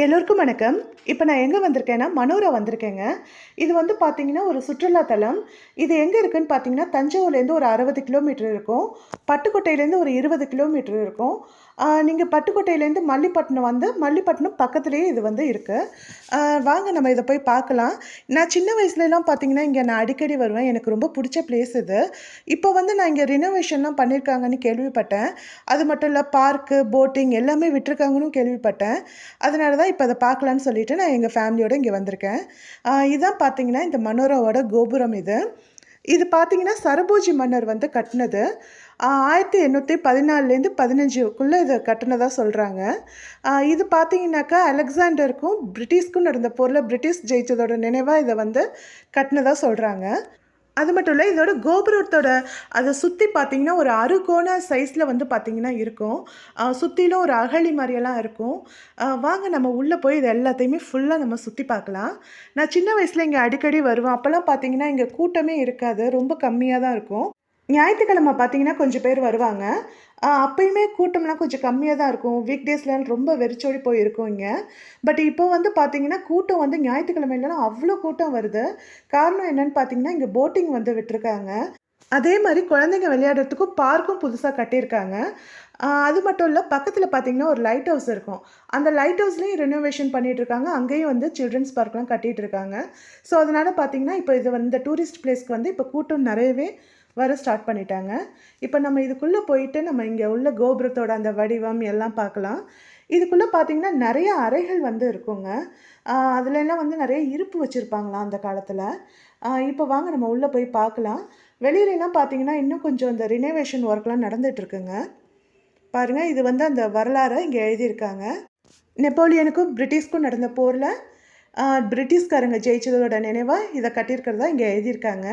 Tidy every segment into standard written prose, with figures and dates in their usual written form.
எல்லோருக்கும் வணக்கம். இப்போ நான் எங்கே வந்திருக்கேன்னா, மனோரா வந்திருக்கேங்க. இது வந்து பார்த்தீங்கன்னா, ஒரு சுற்றுலா தலம். இது எங்கே இருக்குன்னு பார்த்தீங்கன்னா, தஞ்சாவூர்லேருந்து ஒரு 60 கிலோமீட்டர் இருக்கும். பட்டுக்கோட்டையிலேருந்து ஒரு 20 கிலோமீட்டர் இருக்கும். நீங்க பட்டுக்கோட்டையிலேருந்து மல்லிப்பட்டினம் வந்து மல்லிப்பட்டினம் பக்கத்திலேயே இது வந்து இருக்கு. வாங்க நம்ம இத போய் பார்க்கலாம். நான் சின்ன வயசுலலாம் பார்த்தீங்கன்னா, இங்க நான் அடிக்கடி வருவேன். எனக்கு ரொம்ப புடிச்ச பிளேஸ் இது. இப்போ வந்து நான் இங்க ரினோவேஷன்லாம் பண்ணியிருக்காங்கன்னு கேள்விப்பட்டேன். அது மட்டும் இல்ல பார்க்கு, போட்டிங் எல்லாமே விட்டுருக்காங்கன்னு கேள்விப்பட்டேன். அதனால தான் இப்ப அத பார்க்கலான்னு சொல்லிட்டு நான் எங்க ஃபேமிலியோட இங்க வந்திருக்கேன். இதான் பார்த்தீங்கன்னா, இந்த மனோராவோட கோபுரம் இது. இது பார்த்தீங்கன்னா, சரபோஜி மன்னர் வந்து கட்டுனது. 1814லேருந்து 15க்குள்ள இத கட்டுனதா சொல்றாங்க. இது பார்த்தீங்கன்னாக்கா, அலெக்சாண்டருக்கும் பிரிட்டிஷ்க்கும் நடந்த போர்ல பிரிட்டிஷ் ஜெயிச்சதோட நினைவா இத வந்து கட்டுனதா சொல்றாங்க. அது மட்டும் இல்ல, இதோட கோபுரத்தோட அத சுத்தி பார்த்தீங்கன்னா, ஒரு அறுகோண சைஸ்ல வந்து பார்த்தீங்கன்னா இருக்கும். சுத்திலும் ஒரு அகழி மாரியெல்லாம் இருக்கும். வாங்க நம்ம உள்ள போய் இது எல்லாத்தையுமே ஃபுல்லா நம்ம சுத்தி பார்க்கலாம். நான் சின்ன வயசுல இங்க அடிக்கடி வருவேன். அப்பலாம் பார்த்தீங்கன்னா, இங்க கூட்டமே இருக்காது. ரொம்ப கம்மியா தான் இருக்கும். ஞாயித்துக்கிழமை பார்த்தீங்கன்னா, கொஞ்சம் பேர் வருவாங்க. அப்பயுமே கூட்டம்லாம் கொஞ்சம் கம்மியா தான் இருக்கும். வீக் டேஸ்லாம் ரொம்ப வெறிச்சோடி போய் இருக்கும் இங்க. பட் இப்போ வந்து பார்த்தீங்கன்னா, கூட்டம் வந்து ஞாயித்துக்கிழமைலலாம் அவ்ளோ கூட்டம் வருது. காரணம் என்னன்னு பார்த்தீங்கன்னா, இங்க போட்டிங் வந்து விட்டுருக்காங்க. அதே மாரி குழந்தைங்க விளையாடுறதுக்கும் பார்க்கும் புதுசா கட்டியிருக்காங்க. அது மட்டும் இல்ல, பக்கத்துல பார்த்தீங்கன்னா, ஒரு லைட் ஹவுஸ் இருக்கும். அந்த லைட் ஹவுஸ்லயும் ரெனோவேஷன் பண்ணிட்டுருக்காங்க. அங்கேயும் வந்து சில்ட்ரன்ஸ் பார்க்லாம் கட்டிட்டுருக்காங்க. ஸோ, அதனால பார்த்தீங்கன்னா, இப்போ இது வந்து டூரிஸ்ட் பிளேஸ்க்கு வந்து இப்போ கூட்டம் நெறையவே வர ஸ்டார்ட் பண்ணிட்டாங்க. இப்போ நம்ம இதுக்குள்ள போயிட்டு நம்ம இங்க உள்ள கோபுரத்தோட அந்த வடிவம் எல்லாம் பார்க்கலாம். இதுக்குள்ள பார்த்தீங்கன்னா, நெறைய அறைகள் வந்து இருக்குங்க. அதுலலாம் வந்து நெறைய இருப்பு வச்சிருப்பாங்களாம் அந்த காலத்துல. இப்போ வாங்க நம்ம உள்ள போய் பார்க்கலாம். வெளியிலலாம் பார்த்தீங்கன்னா, இன்னும் கொஞ்சம் இந்த ரினோவேஷன் ஒர்க்லாம் நடந்துட்டு இருக்குங்க. பாருங்க, இது வந்து அந்த வரலாற இங்க எழுதியிருக்காங்க. நெப்போலியனுக்கும் பிரிட்டிஷ்க்கும் நடந்த போர்ல பிரிட்டிஷ்காரங்க ஜெயிச்சதோட நினைவா இத கட்டியிருக்கிறதா இங்க எழுதியிருக்காங்க.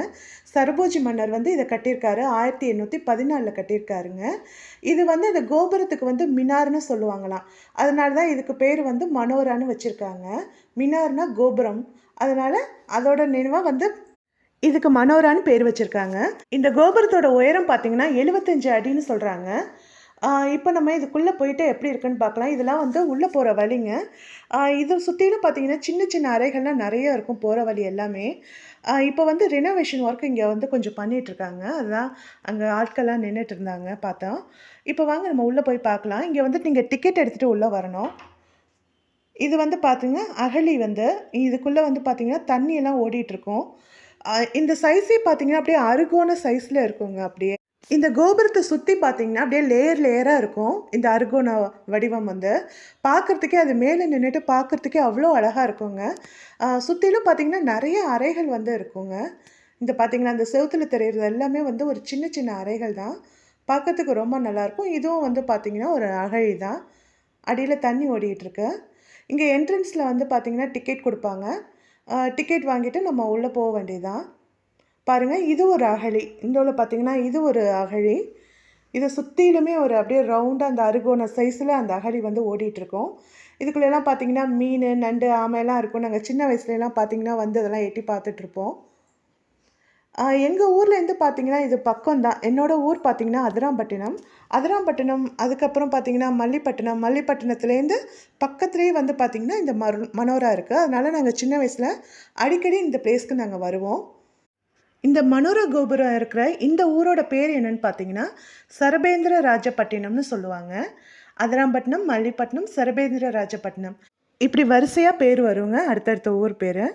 சரபோஜி மன்னர் வந்து இத கட்டியிருக்காரு. 1814ல கட்டியிருக்காருங்க. இது வந்து இந்த கோபுரத்துக்கு வந்து மினார்ன்னு சொல்லுவாங்களாம். அதனால தான் இதுக்கு பேர் வந்து மனோரான்னு வச்சிருக்காங்க. மினார்னா கோபுரம். அதனால அதோட நினைவா வந்து இதுக்கு மனோரான்னு பேர் வச்சிருக்காங்க. இந்த கோபுரத்தோட உயரம் பார்த்தீங்கன்னா, 75 அடின்னு சொல்றாங்க. இப்போ நம்ம இதுக்குள்ள போயிட்டு எப்படி இருக்குன்னு பார்க்கலாம். இதெல்லாம் வந்து உள்ள போற வழிங்க. இத சுத்திலும் பார்த்தீங்கன்னா, சின்ன சின்ன அறைகள்லாம் நெறைய இருக்கும் போற வழி எல்லாமே. இப்போ வந்து ரெனோவேஷன் ஒர்க் இங்க வந்து கொஞ்சம் பண்ணிட்டுருக்காங்க. அதான் அங்க ஆட்கள்லாம் நின்னுட்டு இருந்தாங்க பார்த்தோம். இப்போ வாங்க நம்ம உள்ள போய் பார்க்கலாம். இங்க வந்து நீங்க டிக்கெட் எடுத்துட்டு உள்ள வரணும். இது வந்து பாத்துங்க, அகழி வந்து இதுக்குள்ள வந்து பார்த்தீங்கன்னா, தண்ணி எல்லாம் ஓடிட்டுருக்கும். இந்த சைஸே பார்த்தீங்கன்னா, அப்படியே அறுகோண சைஸ்ல இருக்குங்க அப்படியே. இந்த கோபுரத்த சுத்தி பார்த்தீங்கன்னா, அப்படியே லேயர் லேயரா இருக்கும். இந்த அறுகோண வடிவம் வந்து. பார்க்கறதுக்கே அது மேல நின்னுட்டு பார்க்கறதுக்கே அவ்ளோ அழகா இருக்குங்க. சுத்திலும் பார்த்தீங்கன்னா, நெறைய அறைகள் வந்து இருக்குங்க. இந்த பார்த்தீங்கன்னா, அந்த செவுத்துல தெரியிறது எல்லாமே வந்து ஒரு சின்ன சின்ன அறைகள் தான். பார்க்கறதுக்கு ரொம்ப நல்லாயிருக்கும். இதுவும் வந்து பார்த்தீங்கன்னா, ஒரு அகழி தான். அடியில தண்ணி ஓடிட்டுருக்கு. இங்க என்ட்ரன்ஸ்ல வந்து பார்த்தீங்கன்னா, டிக்கெட் குடுப்பாங்க. டிக்கெட் வாங்கிட்டு நம்ம உள்ள போ வேண்டியதுதான். பாருங்க, இது ஒரு அகழி. இந்த உள்ள பார்த்தீங்கன்னா, இது ஒரு அகழி. இத சுத்திலுமே ஒரு அப்படியே ரவுண்டா அந்த அறுகோண சைஸ்ல அந்த அகழி வந்து ஓடிட்டுருக்கும். இதுக்குள்ளலாம் பார்த்தீங்கன்னா, மீனு, நண்டு, ஆமைலாம் இருக்கும். நாங்க சின்ன வயசுலலாம் பார்த்தீங்கன்னா வந்து அதெல்லாம் எட்டி பார்த்துட்ருப்போம். எங்க ஊர்லேருந்து பார்த்தீங்கன்னா, இது பக்கம் தான். என்னோட ஊர் பார்த்தீங்கன்னா, அதிராம்பட்டினம். அதிராம்பட்டினம் அதுக்கப்புறம் பார்த்தீங்கன்னா, மல்லிப்பட்டினம். மல்லிப்பட்டினத்துலேருந்து பக்கத்துலேயே வந்து பார்த்தீங்கன்னா, இந்த மனோரா இருக்கு. அதனால நாங்க சின்ன வயசுல அடிக்கடி இந்த பிளேஸ்க்கு நாங்க வருவோம். இந்த மனோரா கோபுரம் இருக்கிற இந்த ஊரோட பேர் என்னன்னு பார்த்தீங்கன்னா, சரபேந்திர ராஜபட்டினம்னு சொல்லுவாங்க. அதிராம்பட்டினம், மல்லிப்பட்டினம், சரபேந்திர ராஜபட்டினம். இப்படி வரிசையா பேர் வருங்க, அடுத்தடுத்த ஊர் பேரு.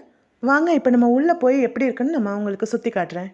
வாங்க இப்போ நம்ம உள்ள போய் எப்படி இருக்குன்னு நம்ம உங்களுக்கு சுத்தி காட்டுறேன்.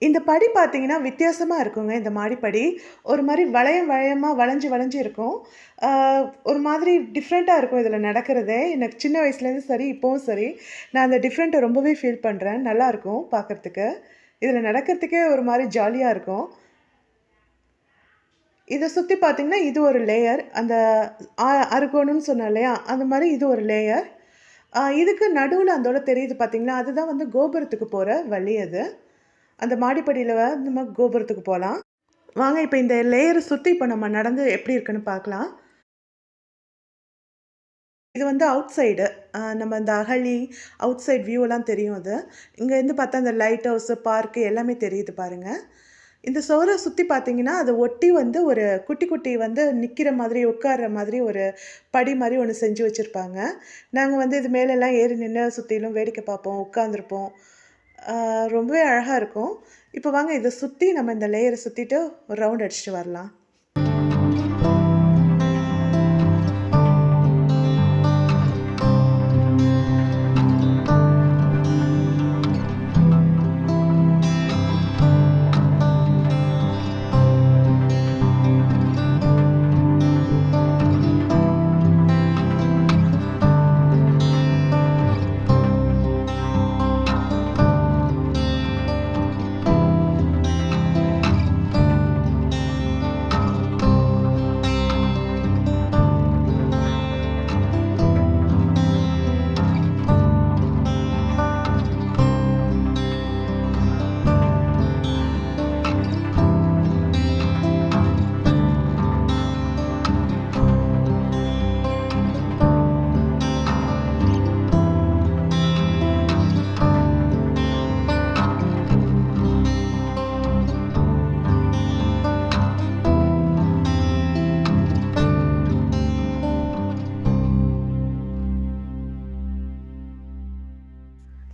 இந்த படி பார்த்தீங்கன்னா வித்தியாசமா இருக்குங்க. இந்த மாடிப்படி. ஒரு மாரி வளையம் வளையமா வளைஞ்சு வளைஞ்சு இருக்கும். ஆ ஒரு மாதிரி டிஃப்ரெண்ட்டா இருக்கும் இதில நடக்கிறதே. எனக்கு சின்ன வயசுலேருந்து சரி, இப்பவும் சரி, நான் அந்த டிஃப்ரெண்ட்ட ரொம்பவே ஃபீல் பண்றேன். நல்லாருக்கும் பார்க்கறதுக்கு. இதில நடக்கிறதுக்கே ஒரு மாரி ஜாலியா இருக்கும். இத சுத்தி பார்த்தீங்கன்னா, இது ஒரு லேயர். அந்த அ அறுகோணுன்னு சொன்னேன் இல்லையா? அந்த மாரி இது ஒரு லேயர். இதுக்கு நடுவுல அந்தோட தெரியுது பார்த்தீங்களா? அதுதான் வந்து கோபுரத்துக்கு போற வழி அது. அந்த மாடிப்படியில நம்ம கோபுரத்துக்கு போலாம். வாங்க இப்ப இந்த லேயர சுத்தி இப்ப நம்ம நடந்து எப்படி இருக்குன்னு பார்க்கலாம். இது வந்து அவுட் சைடு. நம்ம இந்த அகழி, அவுட் சைட் வியூலாம் தெரியும் அது. இங்கேருந்து பார்த்தா அந்த லைட் ஹவுஸு, பார்க்கு எல்லாமே தெரியுது பாருங்க. இந்த சுவர சுத்தி பார்த்தீங்கன்னா, அத ஒட்டி வந்து ஒரு குட்டி குட்டி வந்து நிக்கிற மாதிரி, உட்கார்ற மாதிரி ஒரு படி மாரி ஒண்ணு செஞ்சு வச்சிருப்பாங்க. நாங்க வந்து இது மேலலாம் ஏறி நின்னு சுத்திலும் வேடிக்கை பார்ப்போம், உட்காந்துருப்போம். ரொம்பவே அழகா இருக்கும். இப்ப வாங்க இத சுத்தி நம்ம இந்த லேயர சுத்திட்டு ஒரு ரவுண்ட் அடிச்சுட்டு வரலாம்.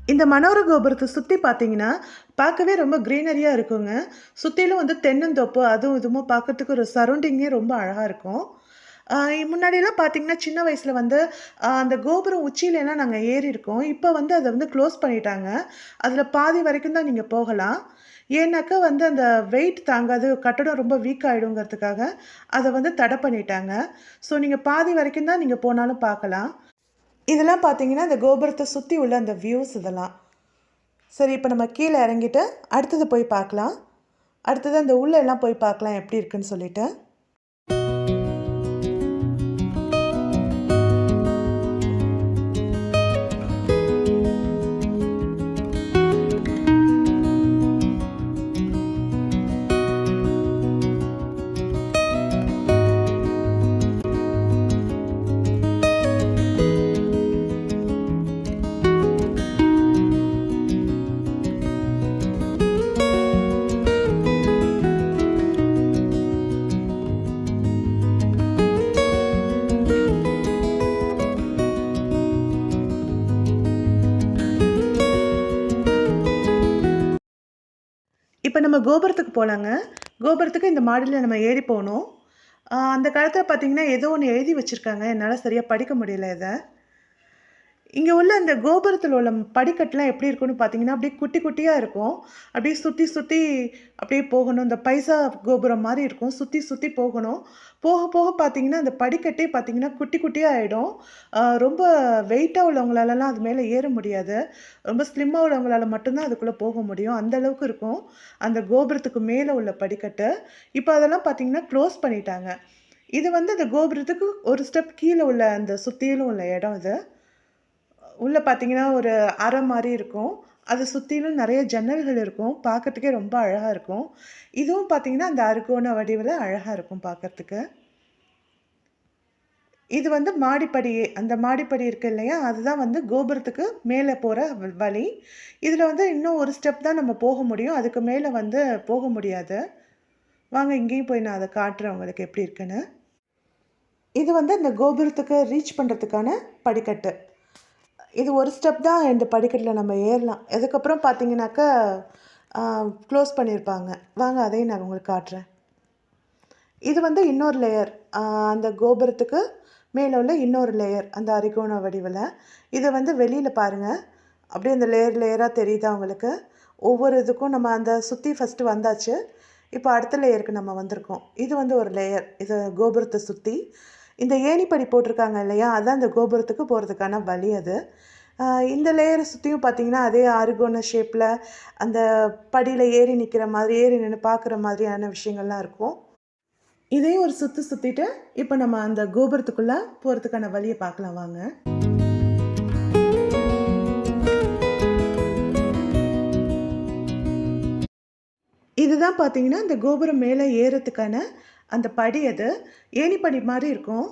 இந்த மனோர கோபுரத்த சுத்தி பார்த்தீங்கன்னா, பார்க்கவே ரொம்ப கிரீனரியா இருக்குங்க. சுத்திலும் வந்து தென்னந்தோப்பு, அதுவும் இதுவுமா பார்க்கறதுக்கு ஒரு சரவுண்டிங்கே ரொம்ப அழகா இருக்கும். ஆ முன்னாடிலாம் பார்த்தீங்கன்னா, சின்ன வயசுல வந்து அந்த கோபுரம் உச்சியிலலாம் நாங்க ஏறியிருக்கோம். இப்ப வந்து அத வந்து க்ளோஸ் பண்ணிட்டாங்க. அதுல பாதி வரைக்கும் தான் நீங்க போகலாம். ஏன்னாக்கா வந்து அந்த வெயிட் தாங்காது, கட்டடம் ரொம்ப வீக் ஆயிடுங்கிறதுக்காக, அத வந்து தடை பண்ணிட்டாங்க. ஸோ நீங்க பாதி வரைக்கும் தான் நீங்க போனாலும் பார்க்கலாம். இதெல்லாம் பார்த்தீங்கன்னா, இந்த கோபுரத்த சுத்தி உள்ள அந்த வியூஸ் இதெல்லாம். சரி, இப்ப நம்ம கீழ இறங்கிட்டு, அடுத்தது போய் பார்க்கலாம். அடுத்தது அந்த உள்ள எல்லாம் போய் பார்க்கலாம் எப்படி இருக்குன்னு சொல்லிட்டு. இப்ப நம்ம கோபுரத்துக்கு போலாங்க. கோபுரத்துக்கு இந்த மாடில நம்ம ஏறி போணும். அந்த காலத்துல பார்த்தீங்கன்னா, ஏதோ ஒண்ணு எழுதி வச்சிருக்காங்க. என்னால சரியா படிக்க முடியல இத. இங்க உள்ள அந்த கோபுரத்தில உள்ள படிக்கட்டுலாம் எப்படி இருக்கும்னு பார்த்தீங்கன்னா, அப்படியே குட்டி குட்டியா இருக்கும். அப்படியே சுத்தி சுத்தி அப்படியே போகணும். இந்த பைசா கோபுரம் மாரி இருக்கும். சுத்தி சுத்தி போகணும். போக போக பார்த்தீங்கன்னா, அந்த படிக்கட்டே பார்த்தீங்கன்னா, குட்டி குட்டியா ஆயிடும். ரொம்ப வெயிட்டா உள்ளவங்களாலலாம் அது மேல ஏற முடியாது. ரொம்ப ஸ்லிம்மா உள்ளவங்களால மட்டும் தான் அதுக்குள்ள போக முடியும். அந்த அளவுக்கு இருக்கும். அந்த கோபுரத்துக்கு மேல உள்ள படிக்கட்டு. இப்ப அதெல்லாம் பார்த்தீங்கன்னா, க்ளோஸ் பண்ணிட்டாங்க. இது வந்து அந்த கோபுரத்துக்கு ஒரு ஸ்டெப் கீழ உள்ள அந்த சுத்திலும் உள்ள இடம் இது. உள்ள பார்த்தீங்கன்னா, ஒரு அறை மாரி இருக்கும். அத சுத்திலும் நெறைய ஜன்னல்கள் இருக்கும். பார்க்கறதுக்கே ரொம்ப அழகா இருக்கும். இதுவும் பார்த்தீங்கன்னா, அந்த அறுகோண வடிவில அழகா இருக்கும் பார்க்கறதுக்கு. இது வந்து மாடிப்படி. அந்த மாடிப்படி இருக்கு இல்லையா? அதுதான் வந்து கோபுரத்துக்கு மேல போற வழி. இதுல வந்து இன்னும் ஒரு ஸ்டெப் தான் நம்ம போக முடியும். அதுக்கு மேல வந்து போக முடியாது. வாங்க இங்கேயும் போய் நான் அத காட்டுறேன் உங்களுக்கு எப்படி இருக்குன்னு. இது வந்து அந்த கோபுரத்துக்கு ரீச் பண்றதுக்கான படிக்கட்டு. இது ஒரு ஸ்டெப் தான் இந்த படிக்கட்டில நம்ம ஏறலாம். அதுக்கப்புறம் பார்த்தீங்கன்னாக்கா, அ க்ளோஸ் பண்ணியிருப்பாங்க. வாங்க அதையும் நான் உங்களுக்கு காட்டுறேன். இது வந்து இன்னொரு லேயர். அந்த கோபுரத்துக்கு மேல உள்ள இன்னொரு லேயர். அந்த அரிகோண வடிவில. இத வந்து வெளியில பாருங்க. அப்படியே அந்த லேயர் லேயரா தெரியுதா உங்களுக்கு? ஒவ்வொரு இதுக்கும் நம்ம அந்த சுற்றி ஃபஸ்ட்டு வந்தாச்சு. இப்போ அடுத்த லேயருக்கு நம்ம வந்திருக்கோம். இது வந்து ஒரு லேயர். இது கோபுரத்தை சுற்றி இந்த ஏணிப்படி போட்டிருக்காங்க இல்லையா, அதான் அந்த கோபுரத்துக்கு போகிறதுக்கான வழி அது. இந்த லேயரை சுற்றியும் பார்த்தீங்கன்னா அதே ஆறுகோண ஷேப்பில் அந்த படியில் ஏறி நிற்கிற மாதிரி, ஏறி நின்று பார்க்குற மாதிரியான விஷயங்கள்லாம் இருக்கும். இதே ஒரு சுற்று சுற்றிட்டு இப்போ நம்ம அந்த கோபுரத்துக்குள்ளே போகிறதுக்கான வழியை பார்க்கலாம் வாங்க. இதுதான் பார்த்தீங்கன்னா இந்த கோபுரம் மேலே ஏறத்துக்கான அந்த படி. அது ஏணிப்படி மாதிரி இருக்கும்.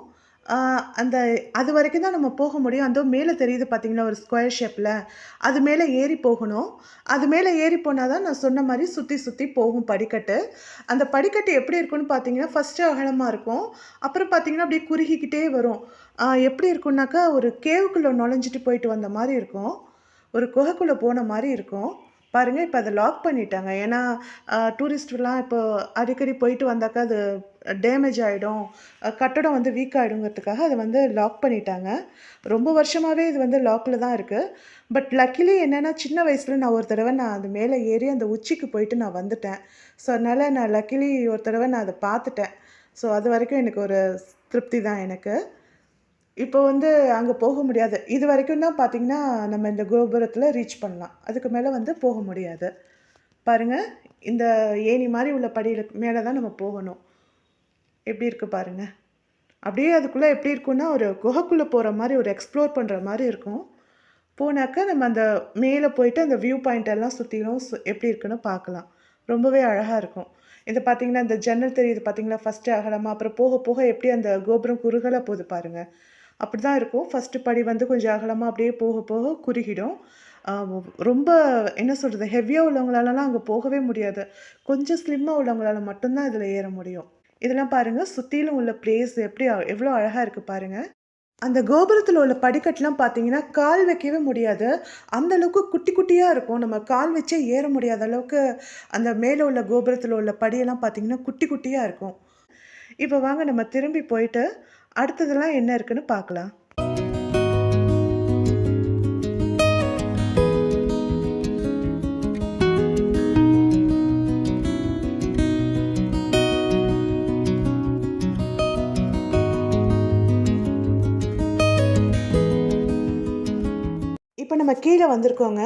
அந்த அது வரைக்கும் தான் நம்ம போக முடியும். அந்த மேலே தெரியுது பார்த்தீங்களா ஒரு ஸ்கொயர் ஷேப்பில், அது மேலே ஏறி போகணும். அது மேலே ஏறி போனால் தான் நான் சொன்ன மாதிரி சுற்றி சுற்றி போகும் படிக்கட்டு. அந்த படிக்கட்டு எப்படி இருக்குன்னு பார்த்தீங்கன்னா ஃபஸ்ட்டு அகலமாக இருக்கும். அப்புறம் பார்த்தீங்கன்னா அப்படியே குறுகிக்கிட்டே வரும். எப்படி இருக்குன்னாக்கா ஒரு கேவுக்குள்ளே நுழைஞ்சிட்டு போயிட்டு வந்த மாதிரி இருக்கும். ஒரு குகைக்குள்ளே போன மாதிரி இருக்கும். பாருங்கள், இப்போ அதை லாக் பண்ணிட்டாங்க. ஏன்னா டூரிஸ்ட்லாம் இப்போ அடிக்கடி போயிட்டு வந்தாக்கா அது டேமேஜ் ஆகிடும், கட்டடம் வந்து வீக் ஆகிடுங்கிறதுக்காக அதை வந்து லாக் பண்ணிட்டாங்க. ரொம்ப வருஷமாகவே இது வந்து லாக்கில் தான் இருக்குது. பட் லக்கிலி என்னென்னா சின்ன வயசில் நான் ஒரு தடவை அது மேலே ஏறி அந்த உச்சிக்கு போயிட்டு நான் வந்துட்டேன். ஸோ அதனால் நான் லக்கிலி ஒரு தடவை நான் அதை பார்த்துட்டேன். ஸோ அது வரைக்கும் எனக்கு ஒரு திருப்தி தான் எனக்கு. இப்போ வந்து அங்கே போக முடியாது. இது வரைக்கும் தான் பார்த்தீங்கன்னா நம்ம இந்த கோபுரத்தில் ரீச் பண்ணலாம். அதுக்கு மேலே வந்து போக முடியாது. பாருங்கள், இந்த ஏணி மாதிரி உள்ள படியில் மேலே தான் நம்ம போகணும். எப்படி இருக்குது பாருங்கள். அப்படியே அதுக்குள்ளே எப்படி இருக்குன்னா ஒரு குகைக்குள்ளே போகிற மாதிரி, ஒரு எக்ஸ்ப்ளோர் பண்ணுற மாதிரி இருக்கும். போனாக்க நம்ம அந்த மேலே போயிட்டு அந்த வியூ பாயிண்ட் எல்லாம் சுற்றிலும் எப்படி இருக்குன்னு பார்க்கலாம். ரொம்பவே அழகாக இருக்கும். இது பார்த்தீங்கன்னா இந்த ஜன்னல் தெரியுது பார்த்தீங்களா, ஃபஸ்ட்டு அகலமாக, அப்புறம் போக போக எப்படி அந்த கோபுரம் குறுகலாக போகுது பாருங்கள். அப்படி தான் இருக்கும். ஃபஸ்ட்டு படி வந்து கொஞ்சம் அகலமாக அப்படியே போக போக குறுகிடும். ரொம்ப என்ன சொல்கிறது, ஹெவியாக உள்ளவங்களாலலாம் அங்கே போகவே முடியாது. கொஞ்சம் ஸ்லிம்மாக உள்ளவங்களால மட்டும்தான் இதில் ஏற முடியும். இதெல்லாம் பாருங்கள், சுற்றிலும் உள்ள பிளேஸ் எப்படி எவ்வளோ அழகாக இருக்குது பாருங்கள். அந்த கோபுரத்தில் உள்ள படிக்கட்டுலாம் பார்த்தீங்கன்னா கால் வைக்கவே முடியாது. அந்த அளவுக்கு குட்டி குட்டியாக இருக்கும். நம்ம கால் வச்சே ஏற முடியாத அளவுக்கு அந்த மேலே உள்ள கோபுரத்தில் உள்ள படியெல்லாம் பார்த்தீங்கன்னா குட்டி குட்டியாக இருக்கும். இப்போ வாங்க நம்ம திரும்பி போயிட்டு அடுத்ததெல்லாம் என்ன இருக்குன்னு பார்க்கலாம். இப்போ நம்ம கீழே வந்திருக்கோங்க.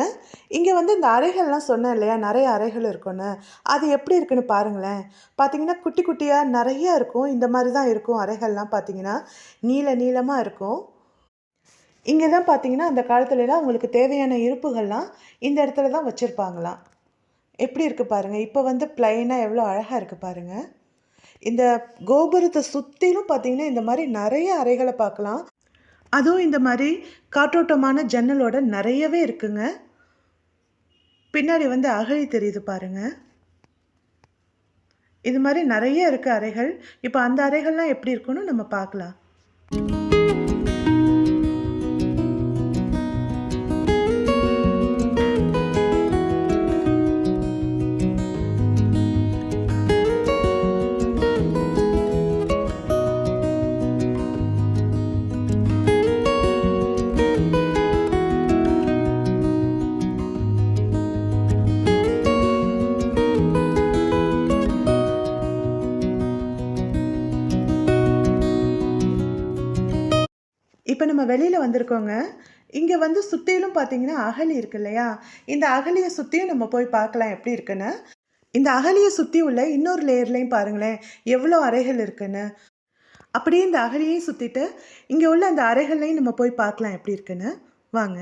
இங்கே வந்து இந்த அறைகள்லாம் சொன்னேன் இல்லையா, நிறைய அறைகள் இருக்குன்னு. அது எப்படி இருக்குன்னு பாருங்களேன். பார்த்தீங்கன்னா குட்டி குட்டியாக நிறைய இருக்கும். இந்த மாதிரி தான் இருக்கும் அறைகள்லாம். பார்த்தீங்கன்னா நீளமாக இருக்கும். இங்கே தான் பார்த்தீங்கன்னா அந்த காலத்துலலாம் அவங்களுக்கு தேவையான இருப்புகள்லாம் இந்த இடத்துல தான் வச்சுருப்பாங்களாம். எப்படி இருக்குது பாருங்கள். இப்போ வந்து ப்ளைனாக எவ்வளோ அழகாக இருக்குது பாருங்கள். இந்த கோபுரத்தை சுற்றிலும் பார்த்தீங்கன்னா இந்த மாதிரி நிறைய அறைகளை பார்க்கலாம். அதுவும் இந்த மாதிரி காற்றோட்டமான ஜன்னலோட நிறையவே இருக்குங்க. பின்னாடி வந்து அகழி தெரியுது பாருங்க. இது மாதிரி நிறைய இருக்கு அறைகள். இப்போ அந்த அறைகள்லாம் எப்படி இருக்குன்னு நம்ம பார்க்கலாம். இப்போ நம்ம வெளியில் வந்திருக்கோங்க. இங்கே வந்து சுற்றிலும் பார்த்தீங்கன்னா அகழி இருக்கு இல்லையா, இந்த அகழியை சுற்றியும் நம்ம போய் பார்க்கலாம் எப்படி இருக்குன்னு. இந்த அகழியை சுற்றி உள்ள இன்னொரு லேயர்லையும் பாருங்களேன் எவ்வளோ அறைகள் இருக்குன்னு. அப்படியே இந்த அகழியையும் சுற்றிட்டு இங்கே உள்ள அந்த அறைகள்லையும் நம்ம போய் பார்க்கலாம் எப்படி இருக்குன்னு. வாங்க.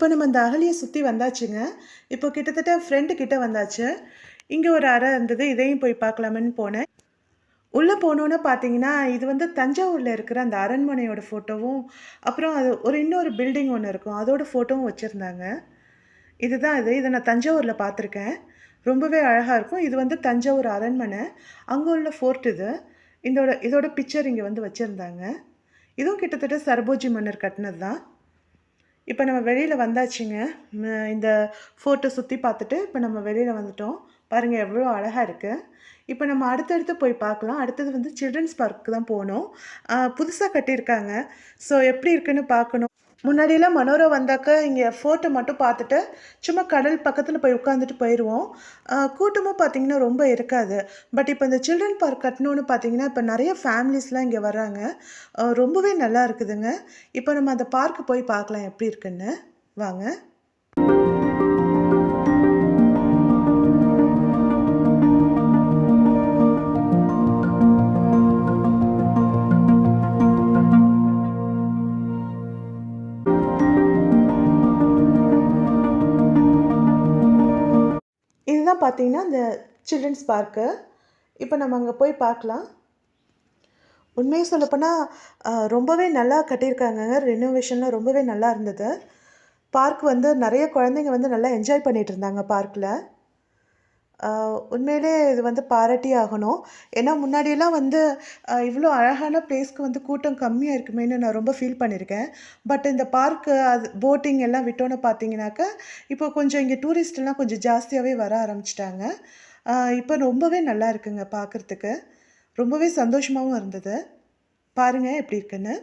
இப்போ நம்ம இந்த அகழியை சுற்றி வந்தாச்சுங்க. இப்போ கிட்டத்தட்ட ஃப்ரெண்டு கிட்ட வந்தாச்சு. இங்கே ஒரு அறை இருந்தது. இதையும் போய் பார்க்கலாமேன்னு போனேன். உள்ளே போனோன்னே பார்த்தீங்கன்னா, இது வந்து தஞ்சாவூர்ல இருக்கிற அந்த அரண்மனையோட ஃபோட்டோவும், அப்புறம் அது இன்னொரு பில்டிங் ஒண்ணு இருக்கும். அதோட ஃபோட்டோவும் வச்சிருந்தாங்க. இதுதான் இது. இத நான் தஞ்சாவூர்ல பார்த்துருக்கேன். ரொம்பவே அழகா இருக்கும். இது வந்து தஞ்சாவூர் அரண்மனை. அங்க உள்ள ஃபோர்ட் இது. இதோட பிக்சர் இங்க வந்து வச்சிருந்தாங்க. இதுவும் கிட்டத்தட்ட சரபோஜி மன்னர் கட்டுனது தான். இப்ப நம்ம வெளியில வந்தாச்சுங்க. இந்த ஃபோர்ட்ட சுத்தி பார்த்துட்டு, இப்ப நம்ம வெளியில வந்துட்டோம். பாருங்க எவ்வளோ அழகா இருக்கு. இப்ப நம்ம அடுத்தடுத்து போய் பார்க்கலாம். அடுத்தது வந்து சில்ட்ரன்ஸ் பார்க் தான் போணும். புதுசா கட்டியிருக்காங்க. ஸோ எப்படி இருக்குன்னு பார்க்கணும். முன்னாடியெல்லாம் மனோரா வந்தாக்கா இங்கே ஃபோர்ட்டை மட்டும் பார்த்துட்டு சும்மா கடல் பக்கத்தில் போய் உட்காந்துட்டு போயிடுவோம். கூட்டமும் பார்த்திங்கன்னா ரொம்ப இருக்காது. பட் இப்போ இந்த சில்ட்ரன் பார்க் கட்டணுன்னு பார்த்தீங்கன்னா இப்போ நிறைய ஃபேமிலிஸ்லாம் இங்கே வர்றாங்க. ரொம்பவே நல்லா இருக்குதுங்க. இப்போ நம்ம அந்த பார்க்கு போய் பார்க்கலாம் எப்படி இருக்குன்னு. வாங்க. இதுதான் பார்த்தீங்கன்னா இந்த சில்ட்ரன்ஸ் பார்க்கு. இப்போ நம்ம அங்கே போய் பார்க்கலாம். உண்மையை சொல்லப்போனால் ரொம்பவே நல்லா கட்டியிருக்காங்கங்க. ரெனோவேஷன்லாம் ரொம்பவே நல்லா இருந்தது. பார்க் வந்து நிறைய குழந்தைங்க வந்து நல்லா என்ஜாய் பண்ணிகிட்டு இருந்தாங்க பார்க்கில். உண்மையிலே இது வந்து பாராட்டி ஆகணும். ஏன்னா முன்னாடியெல்லாம் வந்து இவ்வளோ அழகான ப்ளேஸ்க்கு வந்து கூட்டம் கம்மியாக இருக்குமேன்னு நான் ரொம்ப ஃபீல் பண்ணியிருக்கேன். பட் இந்த பார்க்கு அது போட்டிங் எல்லாம் விட்டோன்னு பார்த்தீங்கன்னாக்கா, இப்போ கொஞ்சம் இங்கே டூரிஸ்ட்லாம் கொஞ்சம் ஜாஸ்தியாகவே வர ஆரம்பிச்சிட்டாங்க. இப்போ ரொம்பவே நல்லா இருக்குங்க பார்க்குறதுக்கு. ரொம்பவே சந்தோஷமாகவும் இருந்தது. பாருங்கள் எப்படி இருக்குன்னு.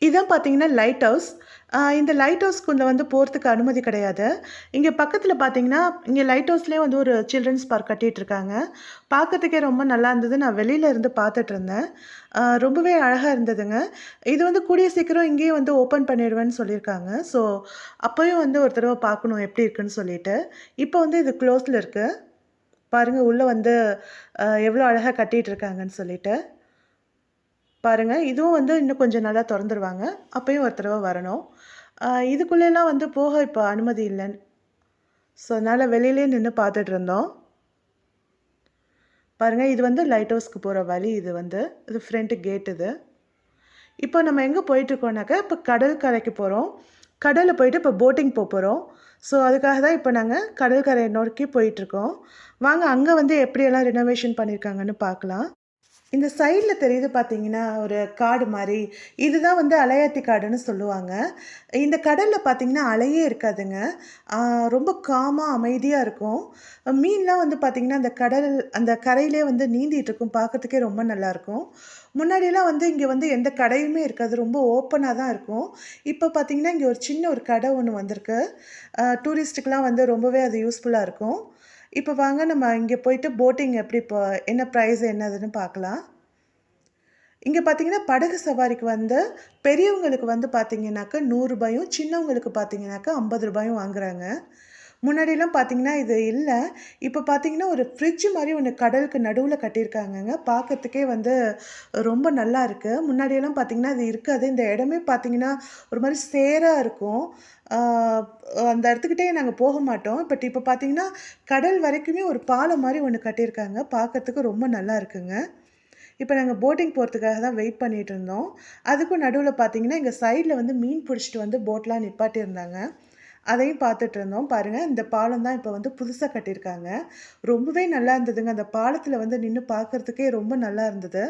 இதான் பார்த்தீங்கன்னா லைட் ஹவுஸ். இந்த லைட் ஹவுஸ்க்குள்ள வந்து போறதுக்கு அனுமதி கிடையாது. இங்க பக்கத்துல பார்த்தீங்கன்னா, இங்க லைட் ஹவுஸ்லயே வந்து ஒரு சில்ட்ரன்ஸ் பார்க் கட்டிட்டுருக்காங்க. பார்க்கறதுக்கே ரொம்ப நல்லா இருந்தது. நான் வெளியில இருந்து பார்த்துட்டுருந்தேன். ரொம்பவே அழகா இருந்ததுங்க. இது வந்து கூடிய சீக்கிரம் இங்கேயே வந்து ஓப்பன் பண்ணிடுவேன்னு சொல்லியிருக்காங்க. ஸோ, அப்பயும் வந்து ஒரு தடவ பார்க்கணும் எப்படி இருக்குன்னு சொல்லிட்டு. இப்போ வந்து இது க்ளோஸ்ல இருக்கு. பாருங்க உள்ள வந்து எவ்வளோ அழகா கட்டிட்டுருக்காங்கன்னு சொல்லிட்டு. பாருங்க, இதுவும் வந்து இன்னும் கொஞ்சம் நாள்ல தொறந்துருவாங்க. அப்பயும் ஒரு தடவ வரணும். இதுக்குள்ளேலாம் வந்து போக இப்போ அனுமதி இல்லன்னு. ஸோ, அதனால வெளியிலயே நின்னு பார்த்துட்டு இருந்தோம். பாருங்க, இது வந்து லைட் ஹவுஸ்க்கு போற வழி இது வந்து. இது ஃப்ரண்ட் கேட் இது. இப்போ நம்ம எங்க போயிட்டுருக்கோம்னாக்கா, இப்போ கடல் கரைக்கு போறோம். கடல்ல போயிட்டு இப்போ போட்டிங் போறோம். ஸோ, அதுக்காக தான் இப்போ நாங்க கடல் கரைய நோக்கி போயிட்டுருக்கோம். வாங்க அங்க வந்து எப்படியெல்லாம் ரெனோவேஷன் பண்ணியிருக்காங்கன்னு பார்க்கலாம். இந்த சைடுல தெரியுது பார்த்தீங்கன்னா, ஒரு காடு மாரி. இதுதான் வந்து அலையாத்தி காடுன்னு சொல்லுவாங்க. இந்த கடல்ல பார்த்தீங்கன்னா, அலையே இருக்காதுங்க. ரொம்ப காமா, அமைதியா இருக்கும். மீன்லாம் வந்து பார்த்தீங்கன்னா, அந்த கரையிலே வந்து நீந்திட்டு இருக்கும். பார்க்கறதுக்கே ரொம்ப நல்லாயிருக்கும். முன்னாடிலாம் வந்து இங்க வந்து எந்த கடையுமே இருக்காது. ரொம்ப ஓப்பனா தான் இருக்கும். இப்ப பார்த்தீங்கன்னா, இங்க ஒரு சின்ன ஒரு கடை ஒண்ணு வந்திருக்கு. டூரிஸ்ட்டுக்குலாம் வந்து ரொம்பவே அது யூஸ்ஃபுல்லா இருக்கும். இப்ப வாங்க நம்ம இங்க போயிட்டு போட்டிங் எப்படி என்ன பிரைஸ் என்னதுன்னு பார்க்கலாம். இங்க பார்த்தீங்கன்னா, படகு சவாரிக்கு வந்து பெரியவங்களுக்கு வந்து பார்த்தீங்கன்னாக்கா ரூ. 100யும், சின்னவங்களுக்கு பார்த்தீங்கன்னாக்கா ரூ. 50 வாங்குறாங்க. முன்னாடிலாம் பார்த்தீங்கன்னா, இது இல்ல. இப்ப பார்த்தீங்கன்னா, ஒரு ஃப்ரிட்ஜ் மாரி ஒண்ணு கடலுக்கு நடுவுல கட்டியிருக்காங்கங்க. பார்க்கறதுக்கே வந்து ரொம்ப நல்லா இருக்கு. முன்னாடியெல்லாம் பார்த்தீங்கன்னா, அது இருக்காது. இந்த இடமே பார்த்தீங்கன்னா, ஒரு மாரி சேரா இருக்கும். ஆ அந்த இடத்துக்கிட்டயே நாங்க போக மாட்டோம். பட் இப்ப பார்த்தீங்கன்னா, கடல் வரைக்குமே ஒரு பாலம் மாரி ஒண்ணு கட்டியிருக்காங்க. பார்க்கறதுக்கு ரொம்ப நல்லா இருக்குங்க. இப்ப நாங்க போட்டிங் போறதுக்காக தான் வெயிட் பண்ணிட்டு இருந்தோம். அதுக்கும் நடுவுல பார்த்தீங்கன்னா, எங்க சைட்ல வந்து மீன் புடிச்சிட்டு வந்து போட்லாம் நிப்பாட்டியிருந்தாங்க. அதையும் பார்த்துட்டு இருந்தோம். பாருங்க, இந்த பாலம் தான் இப்ப வந்து புதுசா கட்டியிருக்காங்க. ரொம்பவே நல்லா இருந்ததுங்க. அந்த பாலத்துல வந்து நின்னு பார்க்கறதுக்கே ரொம்ப நல்லா இருந்தது.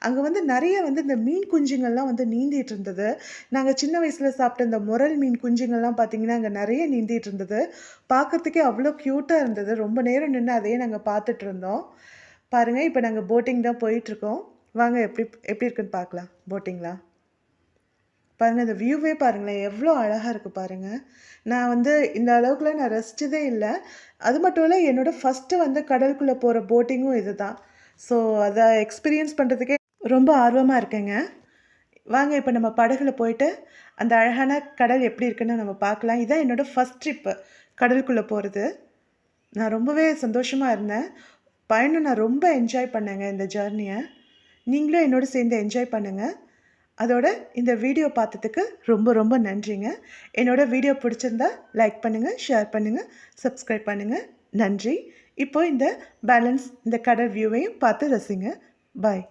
அங்க வந்து நெறைய வந்து இந்த மீன் குஞ்சுங்கள்லாம் வந்து நீந்திட்டு இருந்தது. நாங்க சின்ன வயசுல சாப்பிட்ட இந்த முரல் மீன் குஞ்சுங்கள்லாம் பார்த்தீங்கன்னா, அங்க நெறைய நீந்திட்டு இருந்தது. பார்க்கறதுக்கே அவ்ளோ கியூட்டா இருந்தது. ரொம்ப நேரம் நின்னு அதையே நாங்க பார்த்துட்டு இருந்தோம். பாருங்க, இப்ப நாங்க போட்டிங் தான் போயிட்டுருக்கோம். வாங்க எப்படி எப்படி இருக்குன்னு பார்க்கலாம் போட்டிங்லாம். பாருங்கள் இந்த வியூவே பாருங்களேன் எவ்வளோ அழகாக இருக்குது பாருங்கள். நான் வந்து இந்த அளவுக்குலாம் நான் ரசிச்சதே இல்லை. அது மட்டும் இல்லை என்னோடய ஃபஸ்ட்டு வந்து கடலுக்குள்ளே போகிற போட்டிங்கும் இது தான். ஸோ அதை எக்ஸ்பீரியன்ஸ் பண்ணுறதுக்கே ரொம்ப ஆர்வமாக இருக்கேங்க. வாங்க இப்போ நம்ம படகுல போயிட்டு அந்த அழகான கடல் எப்படி இருக்குன்னு நம்ம பார்க்கலாம். இதான் என்னோடய ஃபஸ்ட் ட்ரிப்பு கடலுக்குள்ளே போகிறது. நான் ரொம்பவே சந்தோஷமாக இருந்தேன். பயணம் நான் ரொம்ப என்ஜாய் பண்ணேங்க இந்த ஜர்னியை. நீங்களும் என்னோட சேர்ந்து என்ஜாய் பண்ணுங்கள். அதோட இந்த வீடியோ பார்த்ததுக்கு ரொம்ப ரொம்ப நன்றிங்க. என்னோட வீடியோ பிடிச்சிருந்தா லைக் பண்ணுங்கள், ஷேர் பண்ணுங்கள், சப்ஸ்கிரைப் பண்ணுங்கள். நன்றி. இப்போ இந்த பேலன்ஸ் இந்த கடல் வியூவையும் பார்த்து ரசிங்க. பாய்.